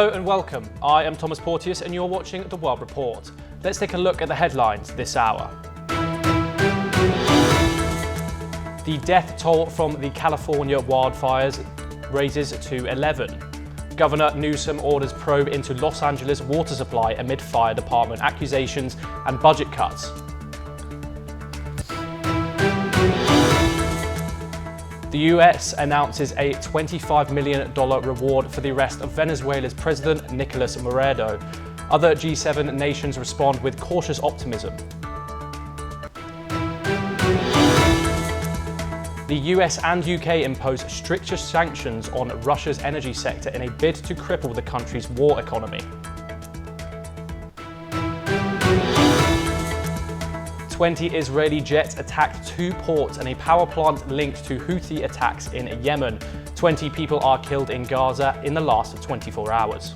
Hello and welcome. I am Thomas Porteus and you're watching The World Report. Let's take a look at the headlines this hour. The death toll from the California wildfires raises to 11. Governor Newsom orders probe into Los Angeles water supply amid fire department accusations and budget cuts. The US announces a $25 million reward for the arrest of Venezuela's President Nicolás Maduro. Other G7 nations respond with cautious optimism. The US and UK impose stricter sanctions on Russia's energy sector in a bid to cripple the country's war economy. 20 Israeli jets attacked 2 ports and a power plant linked to Houthi attacks in Yemen. 20 people are killed in Gaza in the last 24 hours.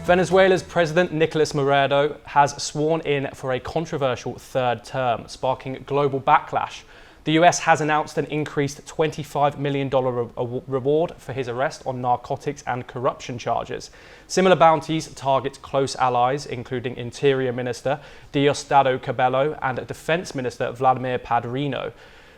Venezuela's President Nicolás Maduro has sworn in for a controversial third term, sparking global backlash. The US has announced an increased $25 million reward for his arrest on narcotics and corruption charges. Similar bounties target close allies, including Interior Minister Diosdado Cabello and Defense Minister Vladimir Padrino.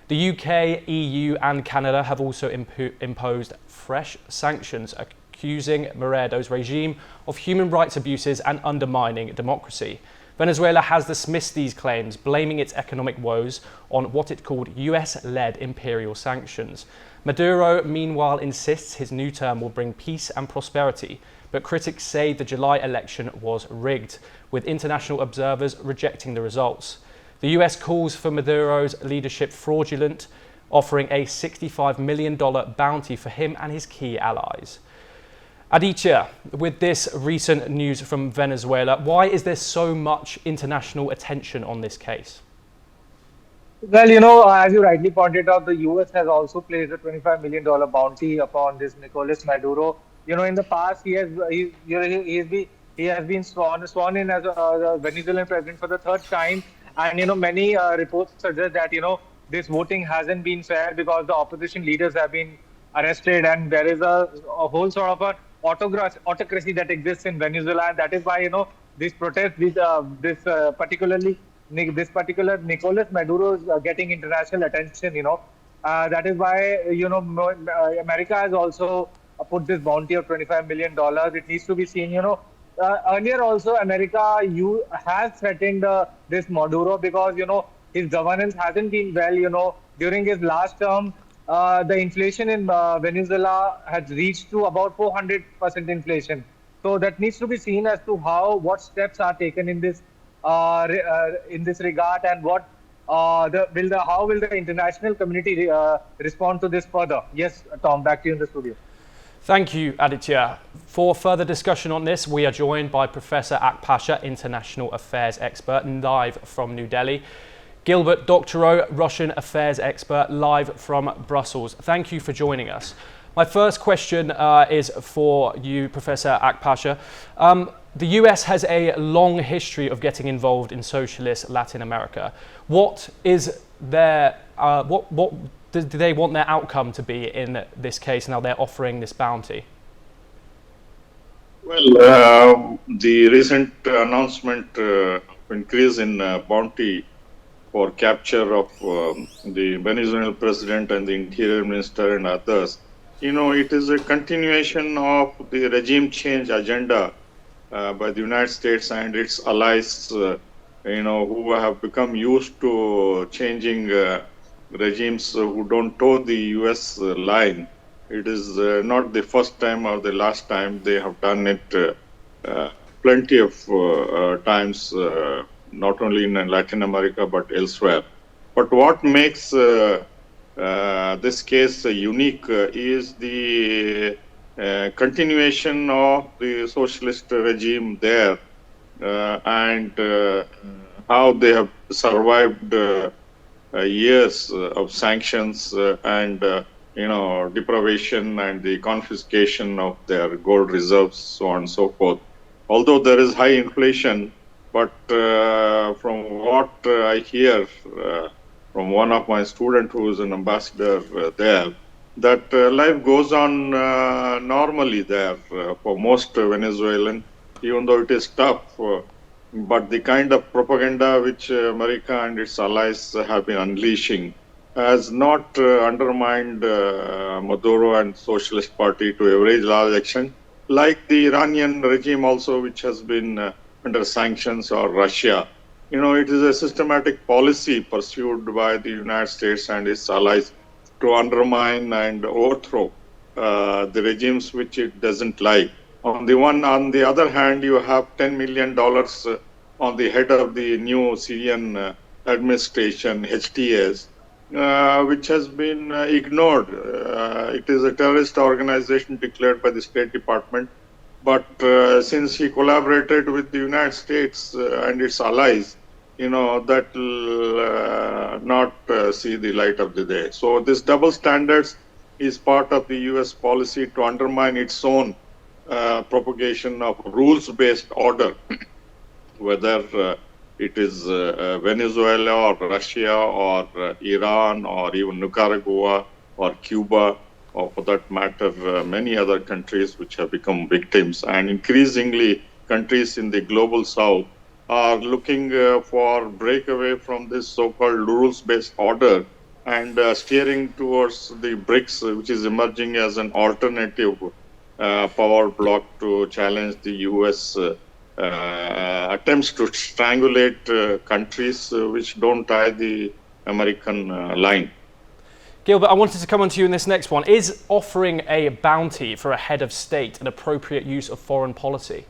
The UK, EU and Canada have also imposed fresh sanctions, accusing Maduro's regime of human rights abuses and undermining democracy. Venezuela has dismissed these claims, blaming its economic woes on what it called US-led imperial sanctions. Maduro, meanwhile, insists his new term will bring peace and prosperity, but critics say the July election was rigged, with international observers rejecting the results. The US calls for Maduro's leadership fraudulent, offering a $65 million bounty for him and his key allies. Aditya, with this recent news from Venezuela, why is there so much international attention on this case? Well, as you rightly pointed out, the US has also placed a $25 million bounty upon this Nicolás Maduro. In the past, he has been sworn in as a Venezuelan president for the third time. And, many reports suggest that, this voting hasn't been fair because the opposition leaders have been arrested and there is a whole sort of a autocracy that exists in Venezuela, and that is why this protest, this particular Nicolás Maduro is getting international attention. That is why America has also put this bounty of $25 million. It needs to be seen. Earlier also America has threatened this Maduro because his governance hasn't been well. During his last term, the inflation in Venezuela has reached to about 400% inflation. So that needs to be seen as to what steps are taken in this regard, and how will the international community respond to this further. Yes, Tom, back to you in the studio. Thank you, Aditya. For further discussion on this, we are joined by Professor Akpasha, International Affairs Expert, live from New Delhi. Gilbert Doctorow, Russian affairs expert, live from Brussels. Thank you for joining us. My first question is for you, Professor Akpasha. The US has a long history of getting involved in socialist Latin America. What is their, what do they want their outcome to be in this case now they're offering this bounty? Well, the recent announcement of increase in bounty for capture of the Venezuelan president and the interior minister and others, it is a continuation of the regime change agenda by the United States and its allies, who have become used to changing regimes who don't toe the US line. It is not the first time or the last time. They have done it plenty of times, not only in Latin America, but elsewhere. But what makes this case unique is the continuation of the socialist regime there and how they have survived years of sanctions and deprivation and the confiscation of their gold reserves, so on and so forth. Although there is high inflation, but from what I hear, from one of my students who is an ambassador there, that life goes on normally there for most Venezuelan, even though it is tough. But the kind of propaganda which America and its allies have been unleashing has not undermined Maduro and Socialist Party to a very large extent, like the Iranian regime also, which has been under sanctions, or Russia. It is a systematic policy pursued by the United States and its allies to undermine and overthrow the regimes which it doesn't like. On the other hand, you have $10 million on the head of the new Syrian administration, HTS, which has been ignored. It is a terrorist organization declared by the State Department, but since he collaborated with the United States and its allies, that will not see the light of the day. So this double standards is part of the U.S. policy to undermine its own propagation of rules-based order, whether it is Venezuela or Russia or Iran or even Nicaragua or Cuba, or for that matter, many other countries which have become victims. And increasingly, countries in the global south are looking for breakaway from this so-called rules-based order and steering towards the BRICS, which is emerging as an alternative power bloc to challenge the U.S. Attempts to strangulate countries which don't tie the American line. Gilbert, I wanted to come on to you in this next one. Is offering a bounty for a head of state an appropriate use of foreign policy?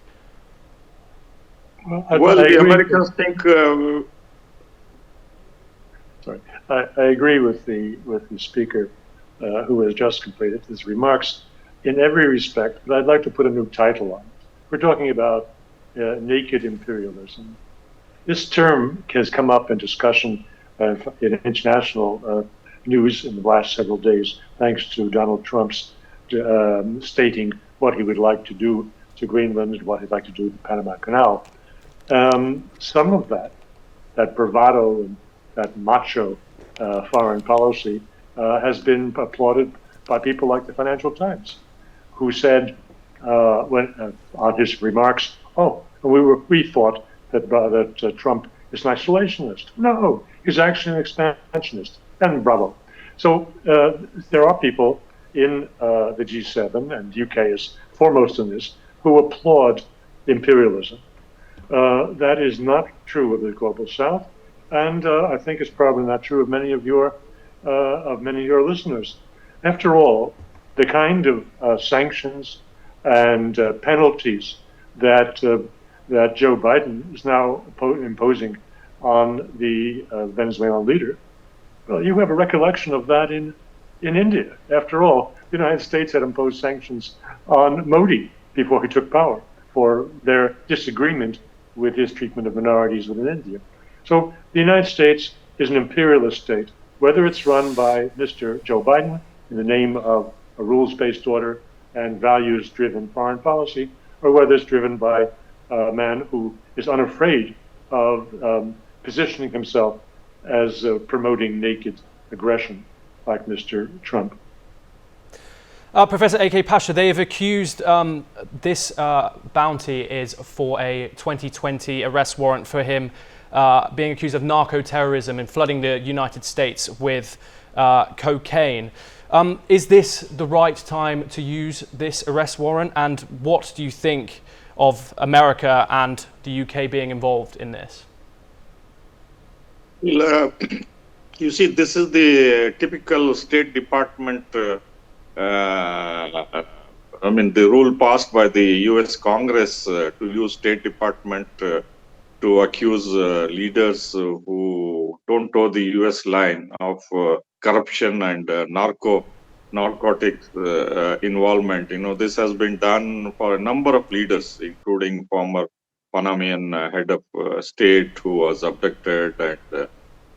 Well, the Americans think. Sorry, I agree with the speaker who has just completed his remarks in every respect, but I'd like to put a new title on it. We're talking about naked imperialism. This term has come up in discussion in international news in the last several days, thanks to Donald Trump's stating what he would like to do to Greenland and what he'd like to do to the Panama Canal. Some of that bravado and that macho foreign policy has been applauded by people like the Financial Times, who said on his remarks, we thought that Trump is an isolationist. No, he's actually an expansionist. And bravo. So there are people in the G7, and UK is foremost in this, who applaud imperialism. That is not true of the global South, and I think it's probably not true of many of your listeners. After all, the kind of sanctions and penalties that Joe Biden is now imposing on the Venezuelan leader, well, you have a recollection of that in India. After all, the United States had imposed sanctions on Modi before he took power for their disagreement with his treatment of minorities within India. So the United States is an imperialist state, whether it's run by Mr. Joe Biden in the name of a rules-based order and values-driven foreign policy, or whether it's driven by a man who is unafraid of positioning himself as promoting naked aggression, like Mr. Trump. Professor A.K. Pasha, they have accused this bounty is for a 2020 arrest warrant for him being accused of narco-terrorism and flooding the United States with cocaine. Is this the right time to use this arrest warrant? And what do you think of America and the UK being involved in this? Well, you see, this is the typical State Department, the rule passed by the US Congress to use State Department to accuse leaders who don't toe the US line of corruption and narcotics involvement. This has been done for a number of leaders, including former Panamanian head of state who was abducted,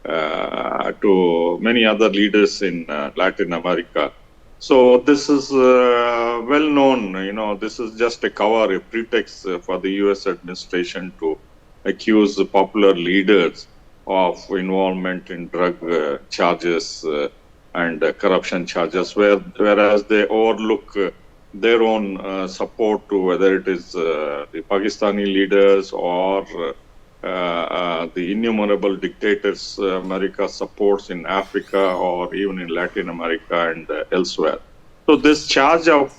and to many other leaders in Latin America. So this is well known. This is just a cover, a pretext for the U.S. administration to accuse the popular leaders of involvement in drug charges and corruption charges, whereas they overlook their own support to whether it is the Pakistani leaders or the innumerable dictators America supports in Africa or even in Latin America and elsewhere. So this charge of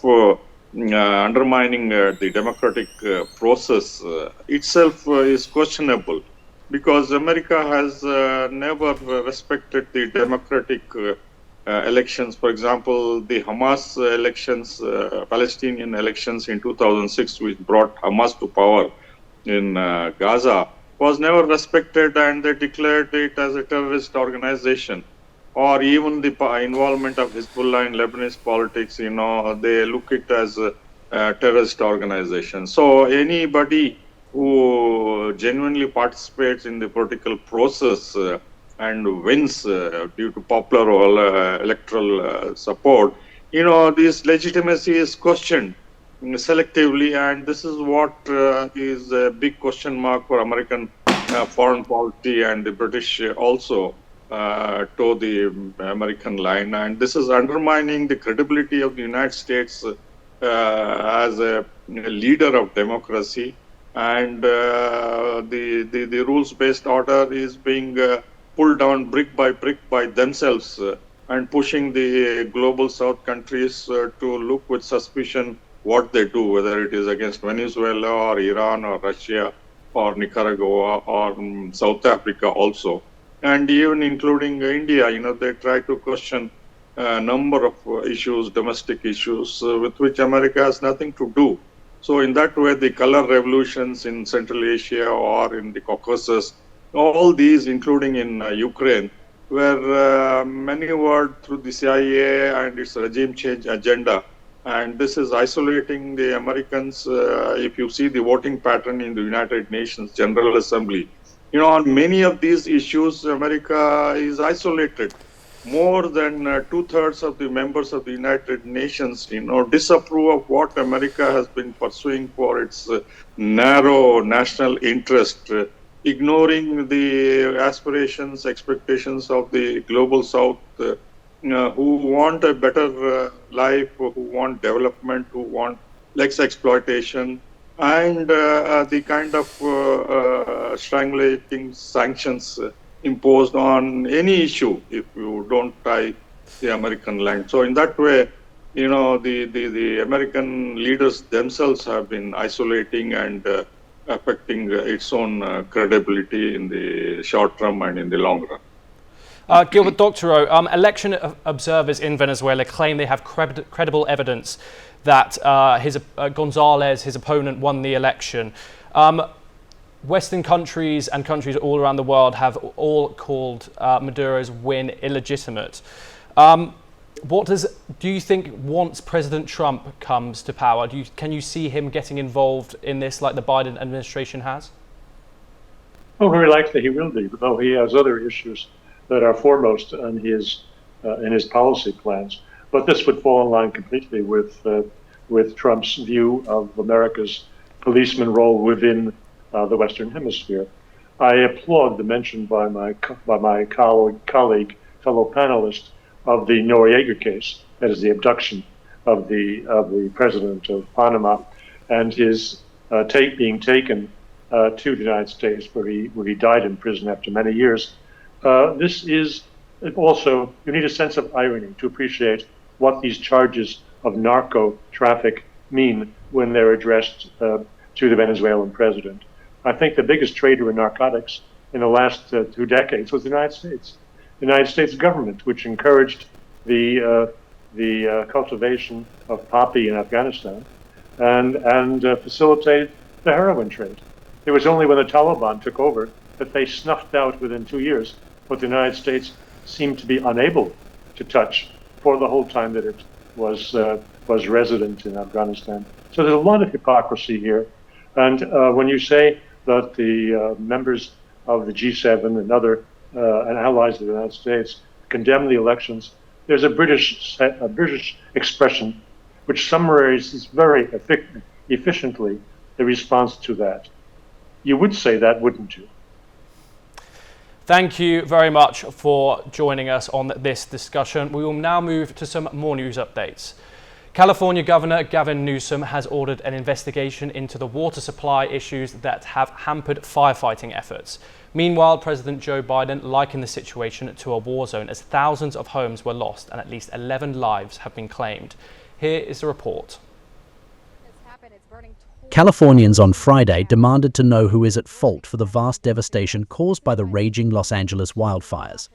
undermining the democratic process itself is questionable, because America has never respected the democratic elections. For example, the Hamas elections, Palestinian elections in 2006, which brought Hamas to power in Gaza, was never respected, and they declared it as a terrorist organization. Or even the involvement of Hezbollah in Lebanese politics, they look it as a terrorist organization. So anybody who genuinely participates in the political process and wins due to popular or electoral support, this legitimacy is questioned selectively, and this is what is a big question mark for American foreign policy, and the British also toe the American line, and this is undermining the credibility of the United States as a leader of democracy, and the rules-based order is being pulled down brick by themselves and pushing the global South countries to look with suspicion what they do, whether it is against Venezuela or Iran or Russia or Nicaragua or South Africa also. And even including India, they try to question a number of issues, domestic issues, with which America has nothing to do. So in that way, the color revolutions in Central Asia or in the Caucasus, all these, including in Ukraine, were maneuvered through the CIA and its regime change agenda. And this is isolating the Americans. If you see the voting pattern in the United Nations General Assembly, on many of these issues, America is isolated. More than 2/3 of the members of the United Nations, disapprove of what America has been pursuing for its narrow national interest, ignoring the aspirations, expectations of the global South, who want a better life, who want development, who want less exploitation, and the kind of strangulating sanctions imposed on any issue if you don't tie the American line. So in that way, the American leaders themselves have been isolating and affecting its own credibility in the short term and in the long run. Gilbert Doctorow, election observers in Venezuela claim they have credible evidence that Gonzalez, his opponent, won the election. Western countries and countries all around the world have all called Maduro's win illegitimate. Do you think once President Trump comes to power, can you see him getting involved in this like the Biden administration has? Oh, very likely he will be, though he has other issues that are foremost in his policy plans. But this would fall in line completely with Trump's view of America's policeman role within the Western Hemisphere. I applaud the mention by my colleague, fellow panelist, of the Noriega case, that is the abduction of the president of Panama, and his being taken to the United States, where he died in prison after many years. This is also, you need a sense of irony to appreciate what these charges of narco traffic mean when they're addressed to the Venezuelan president. I think the biggest trader in narcotics in the last 2 decades was the United States. The United States government, which encouraged the cultivation of poppy in Afghanistan and facilitated the heroin trade. It was only when the Taliban took over that they snuffed out within 2 years what the United States seemed to be unable to touch for the whole time that it was resident in Afghanistan. So there's a lot of hypocrisy here. And when you say that the members of the G7 and other and allies of the United States condemn the elections, there's a British expression which summarizes very efficiently the response to that. You would say that, wouldn't you? Thank you very much for joining us on this discussion. We will now move to some more news updates. California Governor Gavin Newsom has ordered an investigation into the water supply issues that have hampered firefighting efforts. Meanwhile, President Joe Biden likened the situation to a war zone as thousands of homes were lost and at least 11 lives have been claimed. Here is the report. Californians on Friday demanded to know who is at fault for the vast devastation caused by the raging Los Angeles wildfires.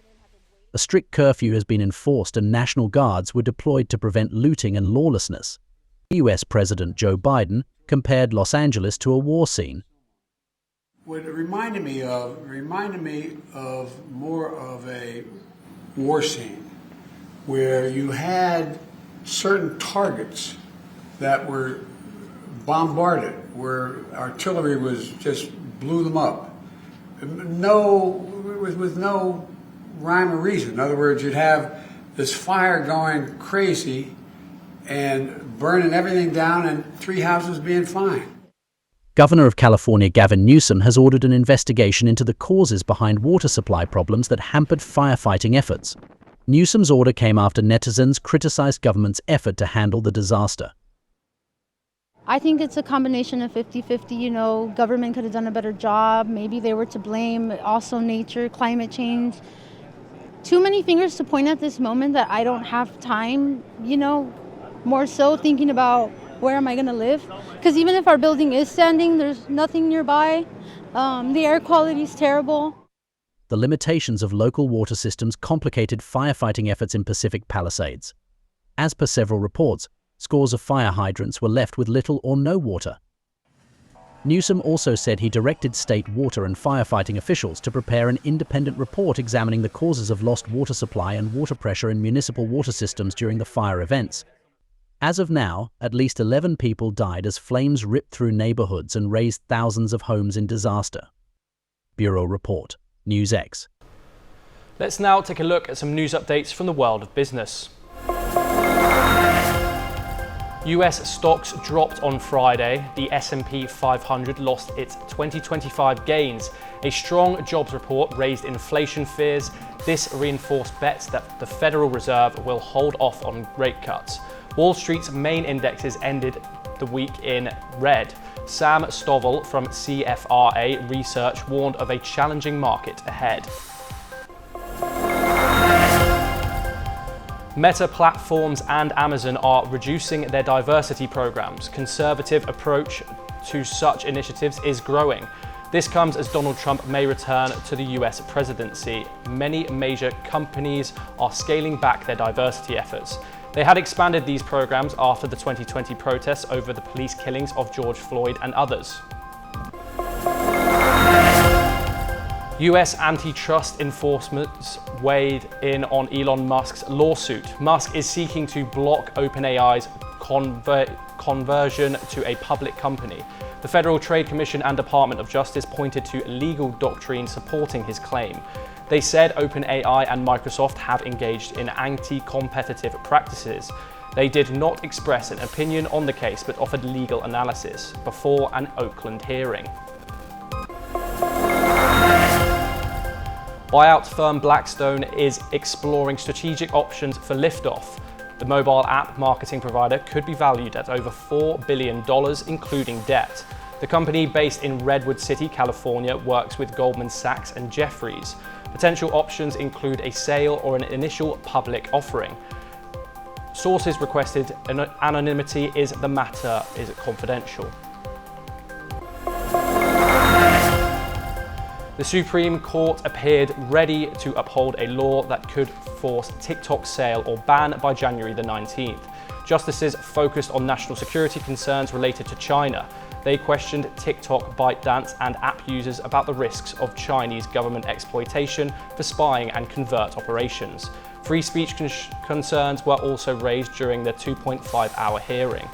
A strict curfew has been enforced and National Guards were deployed to prevent looting and lawlessness. US President Joe Biden compared Los Angeles to a war scene. What it reminded me of more of a war scene where you had certain targets that were bombarded, where artillery was just blew them up. With no rhyme or reason. In other words, you'd have this fire going crazy and burning everything down and 3 houses being fine. Governor of California Gavin Newsom has ordered an investigation into the causes behind water supply problems that hampered firefighting efforts. Newsom's order came after netizens criticized government's effort to handle the disaster. I think it's a combination of 50-50, government could have done a better job. Maybe they were to blame, also nature, climate change. Too many fingers to point at this moment that I don't have time, more so thinking about where am I going to live? Because even if our building is standing, there's nothing nearby. The air quality is terrible. The limitations of local water systems complicated firefighting efforts in Pacific Palisades. As per several reports, scores of fire hydrants were left with little or no water. Newsom also said he directed state water and firefighting officials to prepare an independent report examining the causes of lost water supply and water pressure in municipal water systems during the fire events. As of now, at least 11 people died as flames ripped through neighborhoods and razed thousands of homes in disaster. Bureau Report, NewsX. Let's now take a look at some news updates from the world of business. US stocks dropped on Friday. The S&P 500 lost its 2025 gains. A strong jobs report raised inflation fears. This reinforced bets that the Federal Reserve will hold off on rate cuts. Wall Street's main indexes ended the week in red. Sam Stovall from CFRA Research warned of a challenging market ahead. Meta Platforms and Amazon are reducing their diversity programs. Conservative approach to such initiatives is growing. This comes as Donald Trump may return to the US presidency. Many major companies are scaling back their diversity efforts. They had expanded these programs after the 2020 protests over the police killings of George Floyd and others. US antitrust enforcement weighed in on Elon Musk's lawsuit. Musk is seeking to block OpenAI's conversion to a public company. The Federal Trade Commission and Department of Justice pointed to legal doctrine supporting his claim. They said OpenAI and Microsoft have engaged in anti-competitive practices. They did not express an opinion on the case but offered legal analysis before an Oakland hearing. Buyout firm Blackstone is exploring strategic options for Liftoff. The mobile app marketing provider could be valued at over $4 billion, including debt. The company, based in Redwood City, California, works with Goldman Sachs and Jefferies. Potential options include a sale or an initial public offering. Sources requested anonymity as the matter is confidential. The Supreme Court appeared ready to uphold a law that could force TikTok's sale or ban by January the 19th. Justices focused on national security concerns related to China. They questioned TikTok, ByteDance and app users about the risks of Chinese government exploitation for spying and covert operations. Free speech concerns were also raised during the 2.5-hour hearing.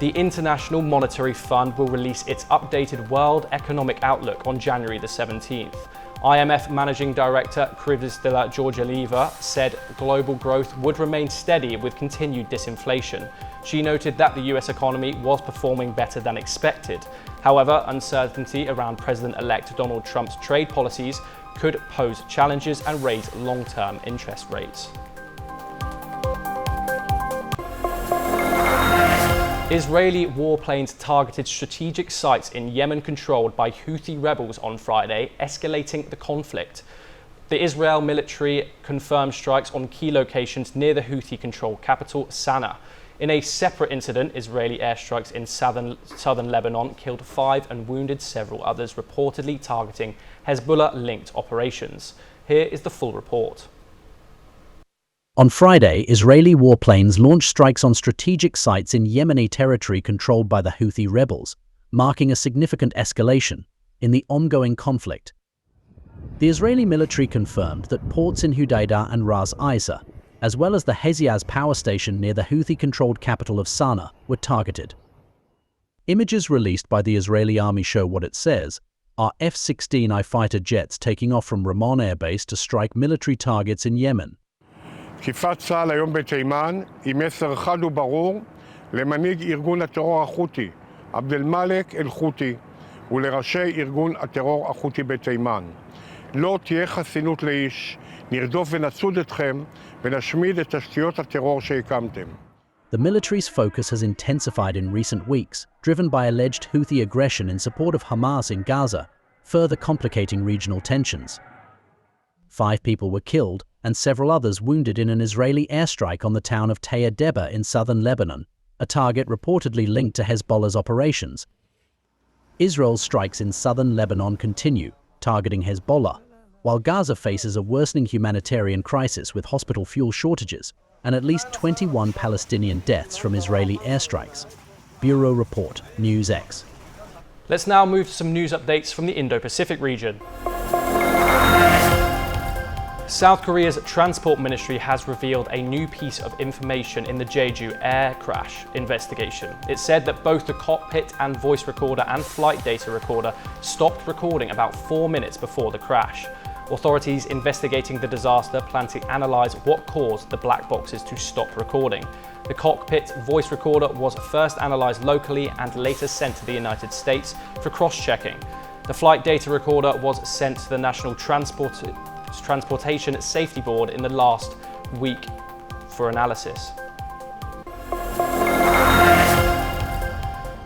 The International Monetary Fund will release its updated World Economic Outlook on January the 17th. IMF Managing Director Kristila Georgieva said global growth would remain steady with continued disinflation. She noted that the US economy was performing better than expected. However, uncertainty around President-elect Donald Trump's trade policies could pose challenges and raise long-term interest rates. Israeli warplanes targeted strategic sites in Yemen controlled by Houthi rebels on Friday, escalating the conflict. The Israel military confirmed strikes on key locations near the Houthi-controlled capital, Sana'a. In a separate incident, Israeli airstrikes in southern Lebanon killed 5 and wounded several others, reportedly targeting Hezbollah-linked operations. Here is the full report. On Friday, Israeli warplanes launched strikes on strategic sites in Yemeni territory controlled by the Houthi rebels, marking a significant escalation in the ongoing conflict. The Israeli military confirmed that ports in Hudaydah and Ras Isa, as well as the Heziaz power station near the Houthi-controlled capital of Sana'a, were targeted. Images released by the Israeli army show what it says are F-16I fighter jets taking off from Ramon Air Base to strike military targets in Yemen. תקיפת צה"ל היום בתימן היא מסר חד וברור למנהיג ארגון הטרור החותי, עבד אל-מאלק אל-חותי, ולראשי ארגון הטרור החותי בתימן. לא תהיה חסינות לאיש, נרדוף ונצוד אתכם ונשמיד את תשתיות הטרור שהקמתם. The military's focus has intensified in recent weeks, driven by alleged Houthi aggression in support of Hamas in Gaza, further complicating regional tensions. 5 people were killed and several others wounded in an Israeli airstrike on the town of Taya Deba in southern Lebanon, a target reportedly linked to Hezbollah's operations. Israel's strikes in southern Lebanon continue, targeting Hezbollah, while Gaza faces a worsening humanitarian crisis with hospital fuel shortages and at least 21 Palestinian deaths from Israeli airstrikes. Bureau Report, NewsX. Let's now move to some news updates from the Indo-Pacific region. South Korea's transport ministry has revealed a new piece of information in the Jeju air crash investigation. It said that both the cockpit and voice recorder and flight data recorder stopped recording about 4 minutes before the crash. Authorities investigating the disaster plan to analyze what caused the black boxes to stop recording. The cockpit voice recorder was first analyzed locally and later sent to the United States for cross-checking. The flight data recorder was sent to the National Transportation Safety Board in the last week for analysis.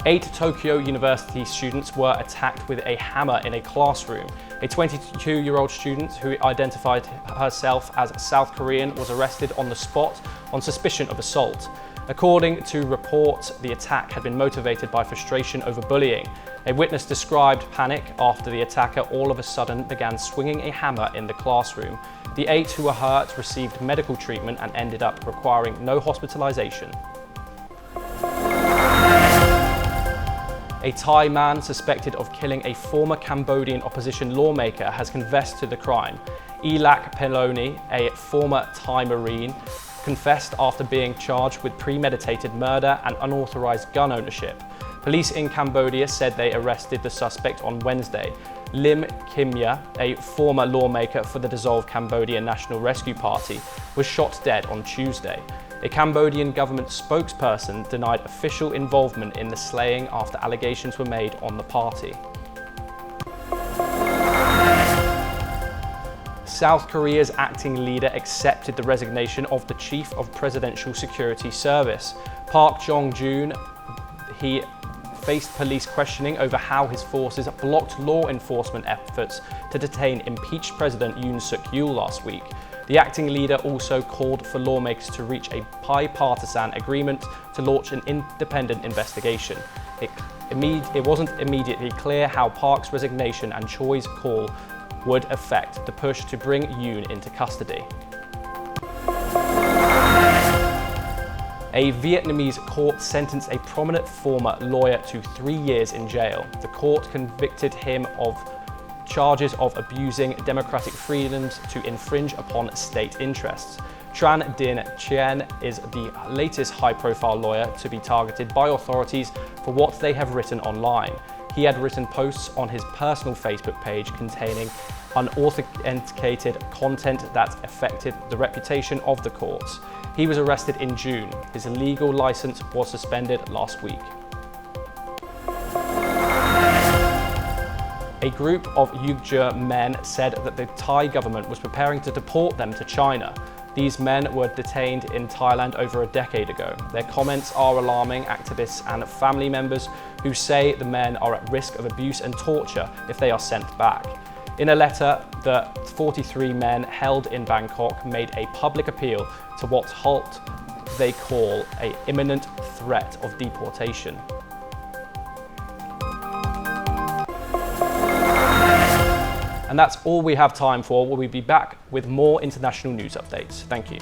8 Tokyo University students were attacked with a hammer in a classroom. A 22-year-old student who identified herself as South Korean was arrested on the spot on suspicion of assault. According to reports, the attack had been motivated by frustration over bullying. A witness described panic after the attacker all of a sudden began swinging a hammer in the classroom. The 8 who were hurt received medical treatment and ended up requiring no hospitalization. A Thai man suspected of killing a former Cambodian opposition lawmaker has confessed to the crime. Ilak Peloni, a former Thai Marine, confessed after being charged with premeditated murder and unauthorized gun ownership. Police in Cambodia said they arrested the suspect on Wednesday. Lim Kimya, a former lawmaker for the dissolved Cambodian National Rescue Party, was shot dead on Tuesday. A Cambodian government spokesperson denied official involvement in the slaying after allegations were made on the party. South Korea's acting leader accepted the resignation of the chief of Presidential Security Service. Park Jong-joon, he faced police questioning over how his forces blocked law enforcement efforts to detain impeached President Yoon Suk-yeol last week. The acting leader also called for lawmakers to reach a bipartisan agreement to launch an independent investigation. It wasn't immediately clear how Park's resignation and Choi's call would affect the push to bring Yoon into custody. A Vietnamese court sentenced a prominent former lawyer to 3 years in jail. The court convicted him of charges of abusing democratic freedoms to infringe upon state interests. Tran Dinh Chien is the latest high-profile lawyer to be targeted by authorities for what they have written online. he had written posts on his personal Facebook page containing unauthenticated content that affected the reputation of the courts. He was arrested in June. His legal license was suspended last week. A group of Uyghur men said that the Thai government was preparing to deport them to China. These men were detained in Thailand over a decade ago. Their comments are alarming activists and family members who say the men are at risk of abuse and torture if they are sent back. In a letter, the 43 men held in Bangkok made a public appeal to what they call an imminent threat of deportation. And that's all we have time for. We'll be back with more international news updates. Thank you.